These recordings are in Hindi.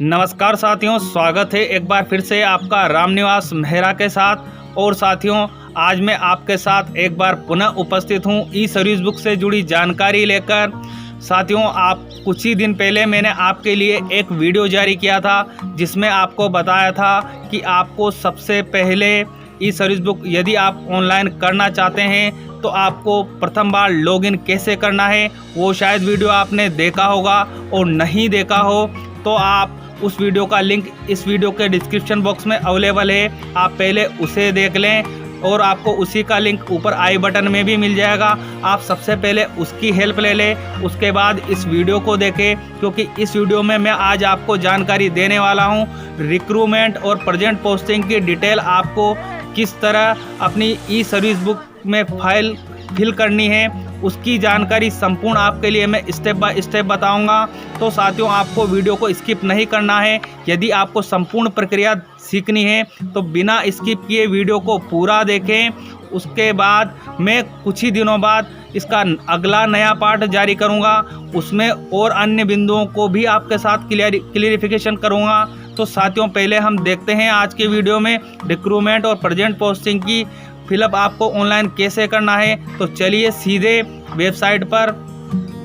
नमस्कार साथियों, स्वागत है एक बार फिर से आपका रामनिवास मेहरा के साथ। और साथियों, आज मैं आपके साथ एक बार पुनः उपस्थित हूं ई सर्विस बुक से जुड़ी जानकारी लेकर। साथियों, आप कुछ ही दिन पहले मैंने आपके लिए एक वीडियो जारी किया था जिसमें आपको बताया था कि आपको सबसे पहले ई सर्विस बुक यदि आप ऑनलाइन करना चाहते हैं तो आपको प्रथम बार लॉगिन कैसे करना है। वो शायद वीडियो आपने देखा होगा, और नहीं देखा हो तो आप उस वीडियो का लिंक इस वीडियो के डिस्क्रिप्शन बॉक्स में अवेलेबल है, आप पहले उसे देख लें। और आपको उसी का लिंक ऊपर आई बटन में भी मिल जाएगा। आप सबसे पहले उसकी हेल्प ले लें, उसके बाद इस वीडियो को देखें, क्योंकि इस वीडियो में मैं आज आपको जानकारी देने वाला हूं रिक्रूटमेंट और प्रेजेंट पोस्टिंग की डिटेल। आपको किस तरह अपनी ई सर्विस बुक में फाइल फिल करनी है उसकी जानकारी संपूर्ण आपके लिए मैं स्टेप बाय स्टेप बताऊंगा। तो साथियों, आपको वीडियो को स्किप नहीं करना है। यदि आपको संपूर्ण प्रक्रिया सीखनी है तो बिना स्किप किए वीडियो को पूरा देखें। उसके बाद मैं कुछ ही दिनों बाद इसका अगला नया पार्ट जारी करूंगा, उसमें और अन्य बिंदुओं को भी आपके साथ क्लियरिफिकेशन करूंगा। तो साथियों, पहले हम देखते हैं आज के वीडियो में रिक्रूटमेंट और प्रेजेंट पोस्टिंग की फिलअप आपको ऑनलाइन कैसे करना है। तो चलिए सीधे वेबसाइट पर।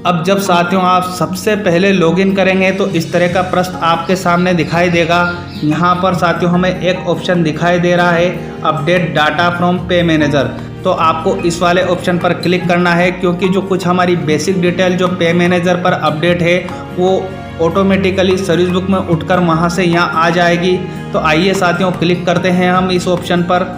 अब जब साथियों आप सबसे पहले लॉगिन करेंगे तो इस तरह का पृष्ठ आपके सामने दिखाई देगा। यहाँ पर साथियों हमें एक ऑप्शन दिखाई दे रहा है, अपडेट डाटा फ्रॉम पे मैनेजर। तो आपको इस वाले ऑप्शन पर क्लिक करना है, क्योंकि जो कुछ हमारी बेसिक डिटेल जो पे मैनेजर पर अपडेट है वो ऑटोमेटिकली सर्विस बुक में उठकर वहाँ से यहाँ आ जाएगी। तो आइए साथियों, क्लिक करते हैं हम इस ऑप्शन पर।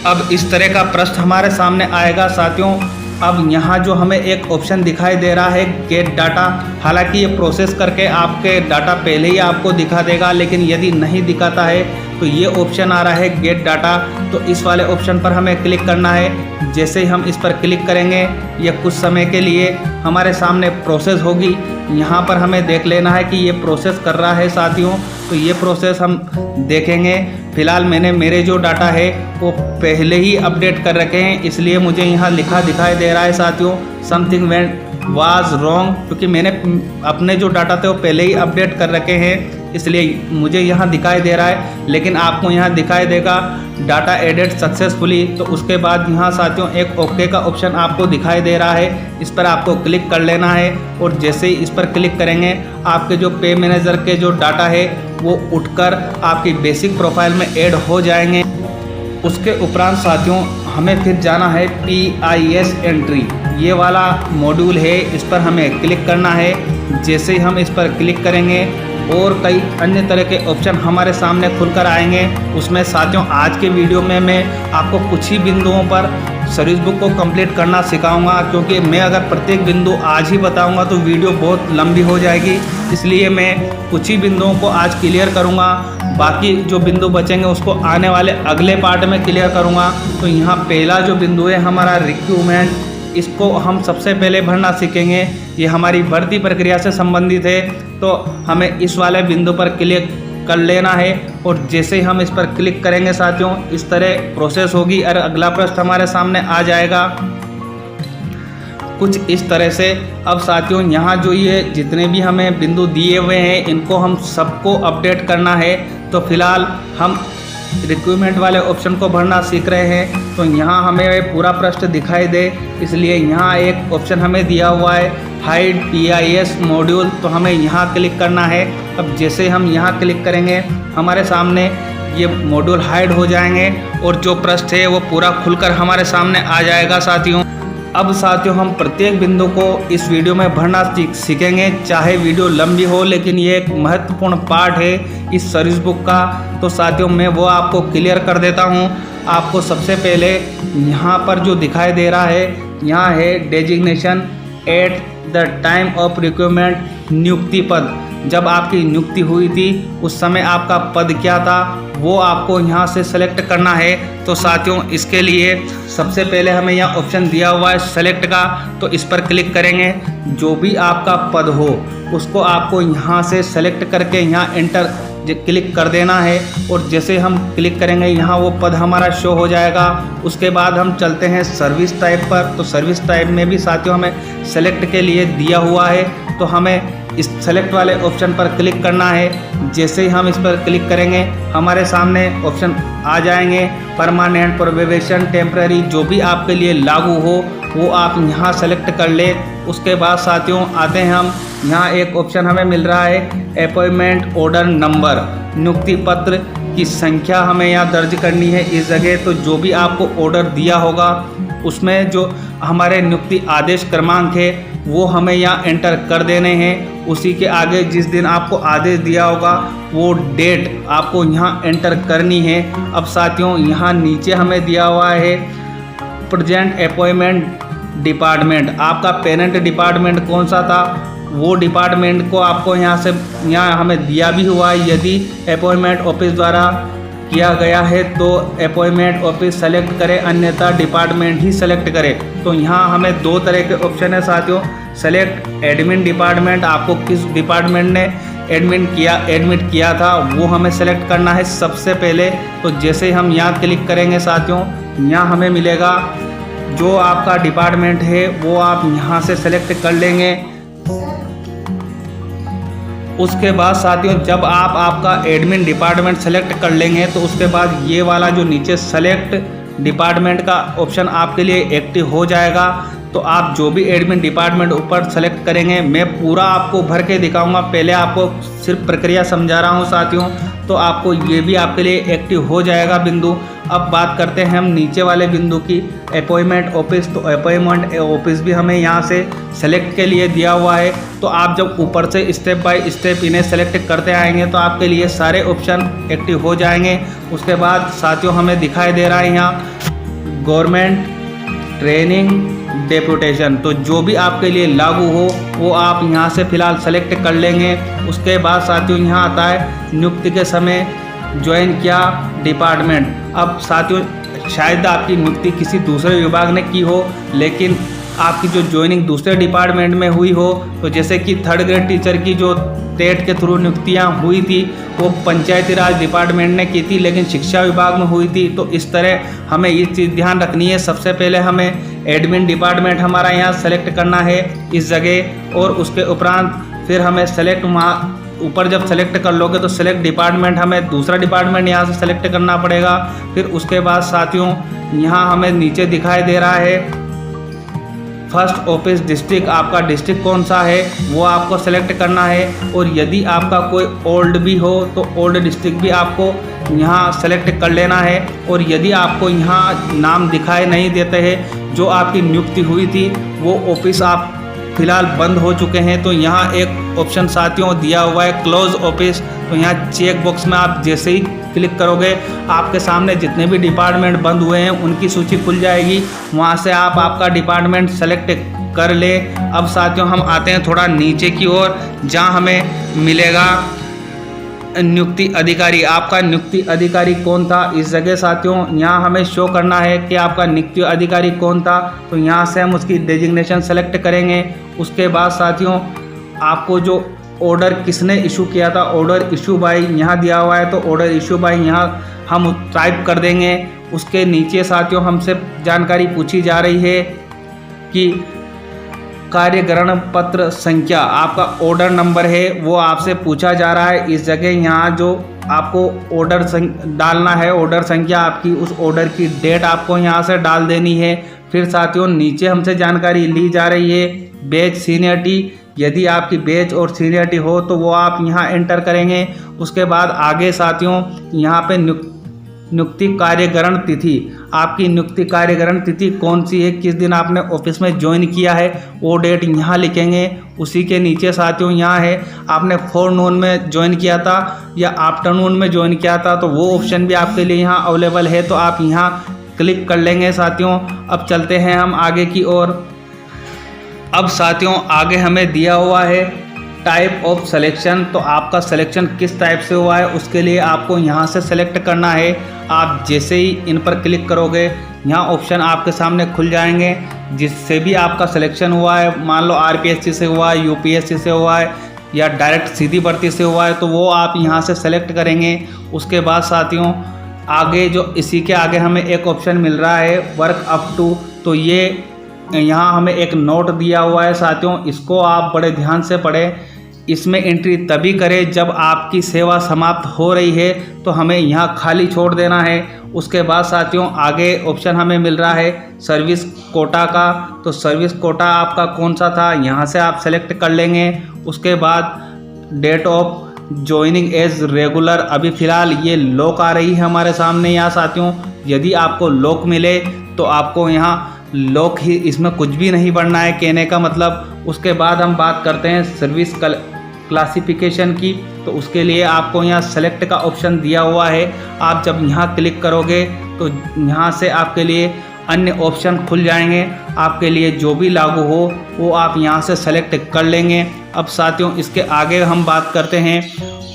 अब इस तरह का पृष्ठ हमारे सामने आएगा साथियों। अब यहाँ जो हमें एक ऑप्शन दिखाई दे रहा है गेट डाटा, हालांकि ये प्रोसेस करके आपके डाटा पहले ही आपको दिखा देगा, लेकिन यदि नहीं दिखाता है तो ये ऑप्शन आ रहा है गेट डाटा। तो इस वाले ऑप्शन पर हमें क्लिक करना है। जैसे ही हम इस पर क्लिक करेंगे ये कुछ समय के लिए हमारे सामने प्रोसेस होगी। यहाँ पर हमें देख लेना है कि ये प्रोसेस कर रहा है साथियों। तो ये प्रोसेस हम देखेंगे। फ़िलहाल मैंने मेरे जो डाटा है वो पहले ही अपडेट कर रखे हैं, इसलिए मुझे यहाँ लिखा दिखाई दे रहा है साथियों समथिंग वेंट वाज रॉन्ग, क्योंकि मैंने अपने जो डाटा थे वो पहले ही अपडेट कर रखे हैं, इसलिए मुझे यहाँ दिखाई दे रहा है। लेकिन आपको यहाँ दिखाई देगा डाटा एडेड सक्सेसफुली। तो उसके बाद यहाँ साथियों एक ओके का ऑप्शन आपको दिखाई दे रहा है, इस पर आपको क्लिक कर लेना है। और जैसे ही इस पर क्लिक करेंगे आपके जो पे मैनेजर के जो डाटा है वो उठकर आपकी बेसिक प्रोफाइल में ऐड हो जाएंगे। उसके उपरांत साथियों हमें फिर जाना है PIS एंट्री, ये वाला मॉड्यूल है, इस पर हमें क्लिक करना है। जैसे ही हम इस पर क्लिक करेंगे और कई अन्य तरह के ऑप्शन हमारे सामने खुलकर आएंगे। उसमें साथियों आज के वीडियो में मैं आपको कुछ ही बिंदुओं पर सर्विस बुक को कंप्लीट करना सिखाऊंगा, क्योंकि मैं अगर प्रत्येक बिंदु आज ही बताऊंगा तो वीडियो बहुत लंबी हो जाएगी। इसलिए मैं कुछ ही बिंदुओं को आज क्लियर करूंगा, बाकी जो बिंदु बचेंगे उसको आने वाले अगले पार्ट में क्लियर करूंगा। तो यहाँ पहला जो बिंदु है हमारा रिक्रूटमेंट, इसको हम सबसे पहले भरना सीखेंगे। ये हमारी भर्ती प्रक्रिया से संबंधित है, तो हमें इस वाले बिंदु पर क्लिक कर लेना है। और जैसे ही हम इस पर क्लिक करेंगे साथियों इस तरह प्रोसेस होगी और अगला पृष्ठ हमारे सामने आ जाएगा कुछ इस तरह से। अब साथियों यहाँ जो ये जितने भी हमें बिंदु दिए हुए हैं इनको हम सबको अपडेट करना है। तो फिलहाल हम रिक्रूटमेंट वाले ऑप्शन को भरना सीख रहे हैं। तो यहाँ हमें पूरा पृष्ठ दिखाई दे, इसलिए यहाँ एक ऑप्शन हमें दिया हुआ है हाइड PIS मॉड्यूल, तो हमें यहाँ क्लिक करना है। अब जैसे हम यहाँ क्लिक करेंगे हमारे सामने ये मॉड्यूल हाइड हो जाएंगे और जो पृष्ठ है वो पूरा खुलकर हमारे सामने आ जाएगा साथियों। अब साथियों हम प्रत्येक बिंदु को इस वीडियो में भरना सीखेंगे, चाहे वीडियो लंबी हो, लेकिन ये एक महत्वपूर्ण पार्ट है इस सर्विस बुक का। तो साथियों मैं वो आपको क्लियर कर देता हूँ। आपको सबसे पहले यहाँ पर जो दिखाई दे रहा है यहाँ है designation at the time of recruitment, नियुक्ति पद। जब आपकी नियुक्ति हुई थी उस समय आपका पद क्या था वो आपको यहाँ से सेलेक्ट करना है। तो साथियों इसके लिए सबसे पहले हमें यहाँ ऑप्शन दिया हुआ है सेलेक्ट का, तो इस पर क्लिक करेंगे। जो भी आपका पद हो उसको आपको यहाँ से सेलेक्ट करके यहाँ एंटर क्लिक कर देना है। और जैसे हम क्लिक करेंगे यहाँ वो पद हमारा शो हो जाएगा। उसके बाद हम चलते हैं सर्विस टाइप पर। तो सर्विस टाइप में भी साथियों हमें सेलेक्ट के लिए दिया हुआ है तो हमें इस सेलेक्ट वाले ऑप्शन पर क्लिक करना है। जैसे ही हम इस पर क्लिक करेंगे हमारे सामने ऑप्शन आ जाएंगे, परमानेंट, प्रोबेशन, टेम्पररी, जो भी आपके लिए लागू हो वो आप यहाँ सेलेक्ट कर ले। उसके बाद साथियों आते हैं हम, यहाँ एक ऑप्शन हमें मिल रहा है अपॉइंटमेंट ऑर्डर नंबर, नियुक्ति पत्र की संख्या हमें यहाँ दर्ज करनी है इस जगह। तो जो भी आपको ऑर्डर दिया होगा उसमें जो हमारे नियुक्ति आदेश क्रमांक है वो हमें यहाँ एंटर कर देने हैं। उसी के आगे जिस दिन आपको आदेश दिया होगा वो डेट आपको यहाँ एंटर करनी है। अब साथियों यहाँ नीचे हमें दिया हुआ है प्रेजेंट अपॉइंटमेंट डिपार्टमेंट, आपका पेरेंट डिपार्टमेंट कौन सा था वो डिपार्टमेंट को आपको यहाँ हमें दिया भी हुआ है। यदि अपॉइंटमेंट ऑफिस द्वारा किया गया है तो अपॉइंटमेंट ऑफिस सेलेक्ट करें, अन्यथा डिपार्टमेंट ही सेलेक्ट करें। तो यहाँ हमें दो तरह के ऑप्शन है साथियों, सेलेक्ट एडमिन डिपार्टमेंट, आपको किस डिपार्टमेंट ने एडमिट किया था वो हमें सेलेक्ट करना है सबसे पहले। तो जैसे हम यहाँ क्लिक करेंगे साथियों, यहाँ हमें मिलेगा जो आपका डिपार्टमेंट है वो आप यहाँ से सेलेक्ट कर लेंगे। उसके बाद साथियों जब आप आपका एडमिन डिपार्टमेंट सेलेक्ट कर लेंगे तो उसके बाद ये वाला जो नीचे सेलेक्ट डिपार्टमेंट का ऑप्शन आपके लिए एक्टिव हो जाएगा। तो आप जो भी एडमिन डिपार्टमेंट ऊपर सेलेक्ट करेंगे, मैं पूरा आपको भर के दिखाऊंगा, पहले आपको सिर्फ प्रक्रिया समझा रहा हूं साथियों, तो आपको ये भी आपके लिए एक्टिव हो जाएगा बिंदु। अब बात करते हैं हम नीचे वाले बिंदु की, अपॉइंटमेंट ऑफिस। तो अपॉइंटमेंट ऑफिस भी हमें यहाँ से सेलेक्ट के लिए दिया हुआ है। तो आप जब ऊपर से स्टेप बाय स्टेप इन्हें सेलेक्ट करते आएंगे तो आपके लिए सारे ऑप्शन एक्टिव हो जाएंगे। उसके बाद साथियों हमें दिखाई दे रहा है यहाँ गवर्नमेंट ट्रेनिंग डेपुटेशन, तो जो भी आपके लिए लागू हो वो आप यहाँ से फ़िलहाल सेलेक्ट कर लेंगे। उसके बाद साथियों यहाँ आता है नियुक्ति के समय ज्वाइन किया डिपार्टमेंट। अब साथियों शायद आपकी नियुक्ति किसी दूसरे विभाग ने की हो, लेकिन आपकी जो ज्वाइनिंग दूसरे डिपार्टमेंट में हुई हो, तो जैसे कि 3rd ग्रेड टीचर की जो टेट के थ्रू नियुक्तियाँ हुई थी वो पंचायती राज डिपार्टमेंट ने की थी, लेकिन शिक्षा विभाग में हुई थी। तो इस तरह हमें ये चीज़ ध्यान रखनी है, सबसे पहले हमें एडमिन डिपार्टमेंट हमारा यहाँ सेलेक्ट करना है इस जगह, और उसके उपरांत फिर हमें सेलेक्ट वहाँ ऊपर जब सेलेक्ट कर लोगे तो सेलेक्ट डिपार्टमेंट हमें दूसरा डिपार्टमेंट यहाँ से सेलेक्ट करना पड़ेगा। फिर उसके बाद साथियों यहाँ हमें नीचे दिखाई दे रहा है फर्स्ट ऑफिस डिस्ट्रिक्ट, आपका डिस्ट्रिक्ट कौन सा है वो आपको सेलेक्ट करना है। और यदि आपका कोई ओल्ड भी हो तो ओल्ड डिस्ट्रिक्ट भी आपको यहाँ सेलेक्ट कर लेना है। और यदि आपको यहाँ नाम दिखाई नहीं देते हैं जो आपकी नियुक्ति हुई थी वो ऑफिस आप फिलहाल बंद हो चुके हैं, तो यहाँ एक ऑप्शन साथियों दिया हुआ है क्लोज ऑफिस। तो यहाँ चेक बॉक्स में आप जैसे ही क्लिक करोगे आपके सामने जितने भी डिपार्टमेंट बंद हुए हैं उनकी सूची खुल जाएगी, वहाँ से आप आपका डिपार्टमेंट सेलेक्ट कर ले। अब साथियों हम आते हैं थोड़ा नीचे की ओर, जहाँ हमें मिलेगा नियुक्ति अधिकारी। आपका नियुक्ति अधिकारी कौन था इस जगह साथियों यहाँ हमें शो करना है कि आपका नियुक्ति अधिकारी कौन था। तो यहाँ से हम उसकी डेजिग्नेशन सेलेक्ट करेंगे। उसके बाद साथियों आपको जो ऑर्डर किसने इशू किया था, ऑर्डर इशू बाय यहाँ दिया हुआ है, तो ऑर्डर इशू बाय यहाँ हम टाइप कर देंगे। उसके नीचे साथियों हमसे जानकारी पूछी जा रही है कि कार्यग्रहण पत्र संख्या, आपका ऑर्डर नंबर है वो आपसे पूछा जा रहा है इस जगह। यहाँ जो आपको ऑर्डर डालना है, ऑर्डर संख्या आपकी, उस ऑर्डर की डेट आपको यहाँ से डाल देनी है। फिर साथियों नीचे हमसे जानकारी ली जा रही है बैच सीनियरिटी, यदि आपकी बैच और सीनियरिटी हो तो वो आप यहाँ एंटर करेंगे। उसके बाद आगे साथियों यहाँ पे नियुक्ति कार्यग्रहण तिथि, आपकी नियुक्ति कार्यग्रहण तिथि कौन सी है, किस दिन आपने ऑफिस में ज्वाइन किया है वो डेट यहाँ लिखेंगे। उसी के नीचे साथियों यहाँ है आपने फोरनून में ज्वाइन किया था या आफ्टरनून में ज्वाइन किया था, तो वो ऑप्शन भी आपके लिए यहाँ अवेलेबल है, तो आप यहाँ क्लिक कर लेंगे साथियों। अब चलते हैं हम आगे की ओर। अब साथियों आगे हमें दिया हुआ है टाइप ऑफ सिलेक्शन, तो आपका सिलेक्शन किस टाइप से हुआ है उसके लिए आपको यहाँ से सेलेक्ट करना है। आप जैसे ही इन पर क्लिक करोगे यहाँ ऑप्शन आपके सामने खुल जाएंगे, जिससे भी आपका सिलेक्शन हुआ है, मान लो आरपीएससी से हुआ है, यूपीएससी से हुआ है या डायरेक्ट सीधी भर्ती से हुआ है, तो वो आप यहाँ से सेलेक्ट करेंगे। उसके बाद साथियों आगे जो इसी के आगे हमें एक ऑप्शन मिल रहा है वर्क अप टू, तो ये यहाँ हमें एक नोट दिया हुआ है साथियों, इसको आप बड़े ध्यान से पढ़ें। इसमें एंट्री तभी करें जब आपकी सेवा समाप्त हो रही है, तो हमें यहाँ खाली छोड़ देना है। उसके बाद साथियों आगे ऑप्शन हमें मिल रहा है सर्विस कोटा का, तो सर्विस कोटा आपका कौन सा था यहाँ से आप सेलेक्ट कर लेंगे। उसके बाद date of joining as regular, अभी फ़िलहाल ये लॉक आ रही है हमारे सामने यहाँ साथियों। यदि आपको लॉक मिले तो आपको यहाँ लॉक ही, इसमें कुछ भी नहीं बढ़ना है कहने का मतलब। उसके बाद हम बात करते हैं सर्विस क्लासिफिकेशन की, तो उसके लिए आपको यहाँ सेलेक्ट का ऑप्शन दिया हुआ है। आप जब यहाँ क्लिक करोगे तो यहाँ से आपके लिए अन्य ऑप्शन खुल जाएंगे, आपके लिए जो भी लागू हो वो आप यहाँ से सेलेक्ट कर लेंगे। अब साथियों इसके आगे हम बात करते हैं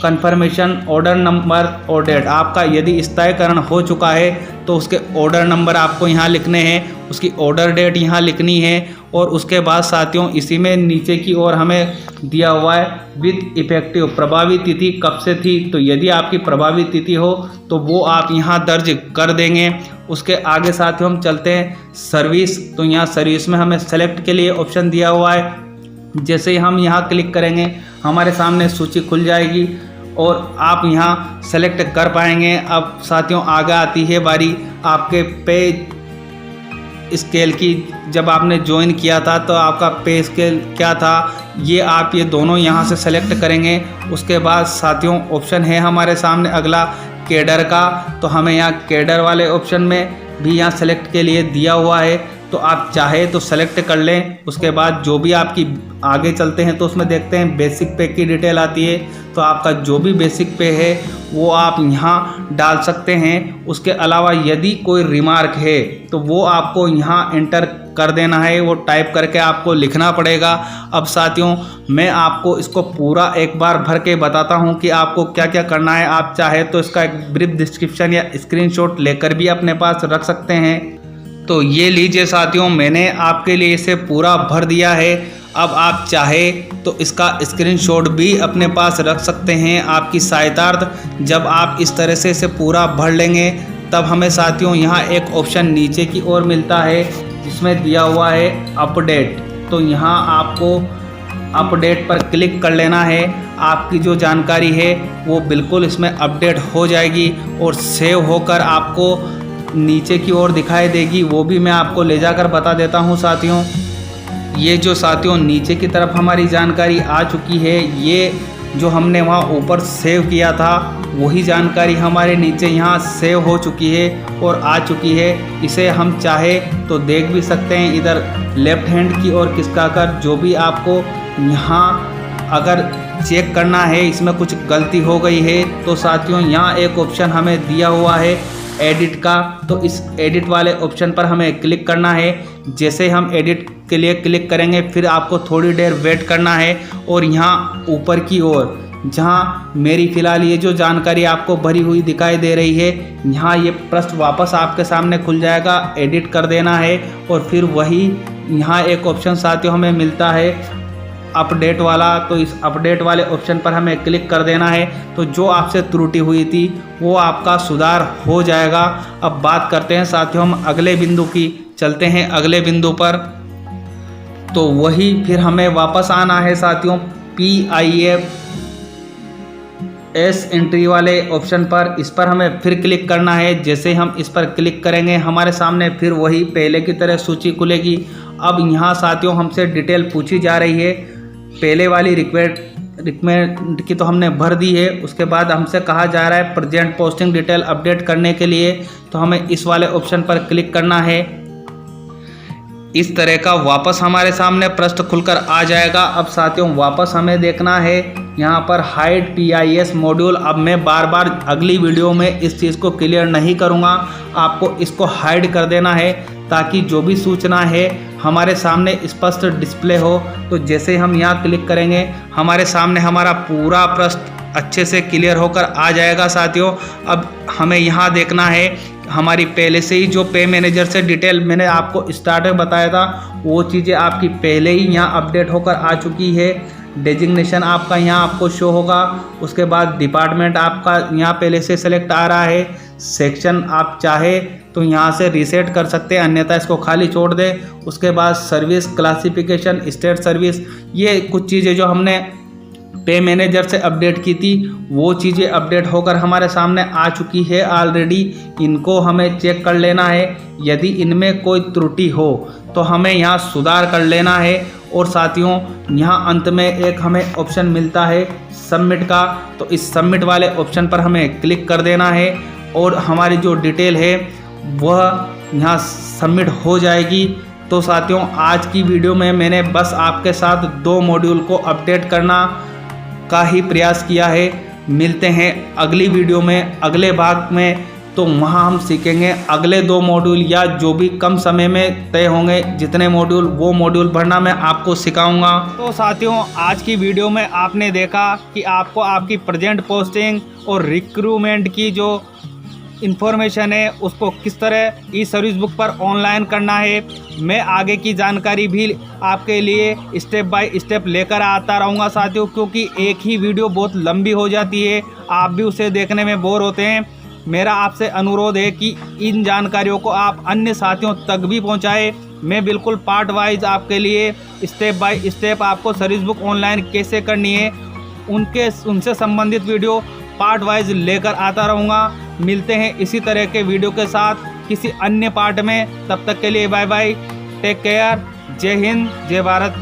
कन्फर्मेशन ऑर्डर नंबर और डेट। आपका यदि इस तयकरण हो चुका है तो उसके ऑर्डर नंबर आपको यहाँ लिखने हैं, उसकी ऑर्डर डेट यहाँ लिखनी है। और उसके बाद साथियों इसी में नीचे की ओर हमें दिया हुआ है विद इफेक्टिव, प्रभावी तिथि कब से थी, तो यदि आपकी प्रभावी तिथि हो तो वो आप यहाँ दर्ज कर देंगे। उसके आगे साथियों हम चलते हैं सर्विस, तो यहाँ सर्विस में हमें सेलेक्ट के लिए ऑप्शन दिया हुआ है। जैसे ही हम यहाँ क्लिक करेंगे हमारे सामने सूची खुल जाएगी और आप यहाँ सेलेक्ट कर पाएंगे। अब साथियों आगे आती है बारी आपके पे स्केल की। जब आपने ज्वाइन किया था तो आपका पे स्केल क्या था, ये आप ये दोनों यहाँ से सेलेक्ट करेंगे। उसके बाद साथियों ऑप्शन है हमारे सामने अगला कैडर का, तो हमें यहाँ कैडर वाले ऑप्शन में भी यहाँ सेलेक्ट के लिए दिया हुआ है, तो आप चाहे तो सेलेक्ट कर लें। उसके बाद जो भी आपकी आगे चलते हैं तो उसमें देखते हैं बेसिक पे की डिटेल आती है, तो आपका जो भी बेसिक पे है वो आप यहाँ डाल सकते हैं। उसके अलावा यदि कोई रिमार्क है तो वो आपको यहाँ एंटर कर देना है, वो टाइप करके आपको लिखना पड़ेगा। अब साथियों मैं आपको इसको पूरा एक बार भर के बताता हूँ कि आपको क्या क्या करना है। आप चाहे तो इसका एक ब्रीफ डिस्क्रिप्शन या स्क्रीनशॉट लेकर भी अपने पास रख सकते हैं। तो ये लीजिए साथियों, मैंने आपके लिए इसे पूरा भर दिया है। अब आप चाहे तो इसका स्क्रीनशॉट भी अपने पास रख सकते हैं आपकी सहायतार्थ। जब आप इस तरह से इसे पूरा भर लेंगे तब हमें साथियों यहाँ एक ऑप्शन नीचे की ओर मिलता है जिसमें दिया हुआ है अपडेट, तो यहाँ आपको अपडेट पर क्लिक कर लेना है। आपकी जो जानकारी है वो बिल्कुल इसमें अपडेट हो जाएगी और सेव होकर आपको नीचे की ओर दिखाई देगी, वो भी मैं आपको ले जाकर बता देता हूँ साथियों। ये जो साथियों नीचे की तरफ हमारी जानकारी आ चुकी है, ये जो हमने वहाँ ऊपर सेव किया था वही जानकारी हमारे नीचे यहाँ सेव हो चुकी है और आ चुकी है। इसे हम चाहे तो देख भी सकते हैं इधर लेफ्ट हैंड की ओर खिसका कर। जो भी आपको यहाँ अगर चेक करना है इसमें कुछ गलती हो गई है तो साथियों यहाँ एक ऑप्शन हमें दिया हुआ है एडिट का, तो इस एडिट वाले ऑप्शन पर हमें क्लिक करना है। जैसे हम एडिट के लिए क्लिक करेंगे फिर आपको थोड़ी देर वेट करना है और यहाँ ऊपर की ओर जहाँ मेरी फ़िलहाल ये जो जानकारी आपको भरी हुई दिखाई दे रही है, यहाँ ये पृष्ठ वापस आपके सामने खुल जाएगा, एडिट कर देना है। और फिर वही यहाँ एक ऑप्शन साथियों हमें मिलता है अपडेट वाला, तो इस अपडेट वाले ऑप्शन पर हमें क्लिक कर देना है। तो जो आपसे त्रुटि हुई थी वो आपका सुधार हो जाएगा। अब बात करते हैं साथियों हम अगले बिंदु की, चलते हैं अगले बिंदु पर। तो वही फिर हमें वापस आना है साथियों PIF एंट्री वाले ऑप्शन पर, इस पर हमें फिर क्लिक करना है। जैसे हम इस पर क्लिक करेंगे हमारे सामने फिर वही पहले की तरह सूची खुलेगी। अब यहाँ साथियों हमसे डिटेल पूछी जा रही है, पहले वाली रिक्वायरमेंट की तो हमने भर दी है। उसके बाद हमसे कहा जा रहा है प्रेजेंट पोस्टिंग डिटेल अपडेट करने के लिए, तो हमें इस वाले ऑप्शन पर क्लिक करना है। इस तरह का वापस हमारे सामने पृष्ठ खुलकर आ जाएगा। अब साथियों वापस हमें देखना है यहाँ पर हाइड PIS मॉड्यूल। अब मैं बार बार अगली वीडियो में इस चीज़ को क्लियर नहीं करूँगा, आपको इसको हाइड कर देना है ताकि जो भी सूचना है हमारे सामने स्पष्ट डिस्प्ले हो। तो जैसे हम यहाँ क्लिक करेंगे हमारे सामने हमारा पूरा पृष्ठ अच्छे से क्लियर होकर आ जाएगा साथियों। अब हमें यहाँ देखना है हमारी पहले से ही जो पे मैनेजर से डिटेल मैंने आपको स्टार्ट में बताया था वो चीज़ें आपकी पहले ही यहाँ अपडेट होकर आ चुकी है। डेजिग्नेशन आपका यहाँ आपको शो होगा। उसके बाद डिपार्टमेंट आपका यहाँ पहले से सेलेक्ट आ रहा है। सेक्शन आप चाहे तो यहाँ से रीसेट कर सकते हैं, अन्यथा इसको खाली छोड़ दें। उसके बाद सर्विस क्लासिफिकेशन, स्टेट सर्विस, ये कुछ चीज़ें जो हमने पे मैनेजर से अपडेट की थी वो चीज़ें अपडेट होकर हमारे सामने आ चुकी है ऑलरेडी। इनको हमें चेक कर लेना है, यदि इनमें कोई त्रुटि हो तो हमें यहाँ सुधार कर लेना है। और साथियों यहाँ अंत में एक हमें ऑप्शन मिलता है सबमिट का, तो इस सबमिट वाले ऑप्शन पर हमें क्लिक कर देना है और हमारी जो डिटेल है वह यहाँ सबमिट हो जाएगी। तो साथियों आज की वीडियो में मैंने बस आपके साथ 2 मॉड्यूल को अपडेट करना का ही प्रयास किया है। मिलते हैं अगली वीडियो में, अगले भाग में, तो वहाँ हम सीखेंगे अगले 2 मॉड्यूल या जो भी कम समय में तय होंगे जितने मॉड्यूल, वो मॉड्यूल भरना मैं आपको सिखाऊंगा। तो साथियों आज की वीडियो में आपने देखा कि आपको आपकी प्रेजेंट पोस्टिंग और रिक्रूटमेंट की जो इन्फॉर्मेशन है उसको किस तरह ई सर्विस बुक पर ऑनलाइन करना है। मैं आगे की जानकारी भी आपके लिए स्टेप बाय स्टेप लेकर आता रहूँगा साथियों, क्योंकि एक ही वीडियो बहुत लंबी हो जाती है, आप भी उसे देखने में बोर होते हैं। मेरा आपसे अनुरोध है कि इन जानकारियों को आप अन्य साथियों तक भी पहुंचाएं। मैं बिल्कुल पार्ट वाइज आपके लिए स्टेप बाय स्टेप आपको सर्विस बुक ऑनलाइन कैसे करनी है उनसे संबंधित वीडियो पार्ट वाइज लेकर आता रहूँगा। मिलते हैं इसी तरह के वीडियो के साथ किसी अन्य पार्ट में, तब तक के लिए बाय बाय, टेक केयर, जय हिंद, जय भारत।